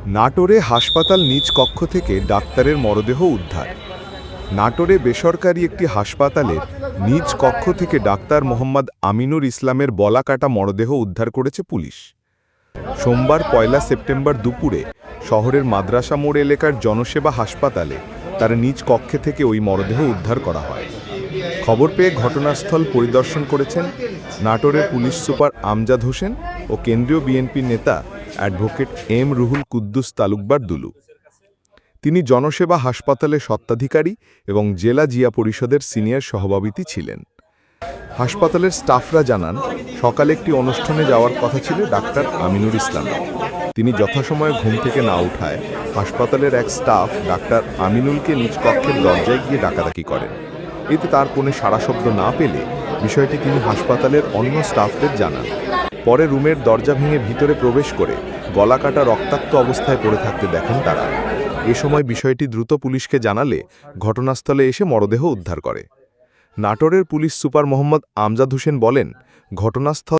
নাটোরে হাসপাতাল নিজ কক্ষ থেকে ডাক্তারের মরদেহ উদ্ধার। নাটোরে বেসরকারি একটি হাসপাতালের নিজ কক্ষ থেকে ডাক্তার মোহাম্মদ আমিনুর ইসলামের বলাকাটা মরদেহ উদ্ধার করেছে পুলিশ। সোমবার ১ সেপ্টেম্বর দুপুরে শহরের মাদ্রাসা মোড় এলাকার জনসেবা হাসপাতালে তার নিজ কক্ষে থেকে ওই মরদেহ উদ্ধার করা হয়। খবর পেয়ে ঘটনাস্থল পরিদর্শন করেছেন নাটোরের পুলিশ সুপার আমজাদ হোসেন ও কেন্দ্রীয় বিএনপির নেতা অ্যাডভোকেট এম রুহুল কুদ্দুস তালুকদার দুলু। তিনি জনসেবা হাসপাতালের স্বত্বাধিকারী এবং জেলা জিয়া পরিষদের সিনিয়র সভাপতি ছিলেন। হাসপাতালের স্টাফরা জানান, সকালে একটি অনুষ্ঠানে যাওয়ার কথা ছিল ডাক্তার আমিনুর ইসলামের। তিনি যথাসময়ে ঘুম থেকে না উঠায় হাসপাতালের এক স্টাফ ডাক্তার আমিনুলকে নিজ কক্ষের দরজায় গিয়ে ডাকাডাকি করেন। এতে তার কোনো সাড়া শব্দ না পেলে বিষয়টি তিনি হাসপাতালের অন্য স্টাফদের জানান। পরে রুমের দরজা ভেঙে ভিতরে প্রবেশ করে গলাকাটা রক্তাক্ত অবস্থায় পড়ে থাকতে দেখেন তারা। এ সময় বিষয়টি দ্রুত পুলিশকে জানালে ঘটনাস্থলে এসে মরদেহ উদ্ধার করে। নাটোরের পুলিশ সুপার মোহাম্মদ আমজাদ হোসেন বলেন, ঘটনাস্থল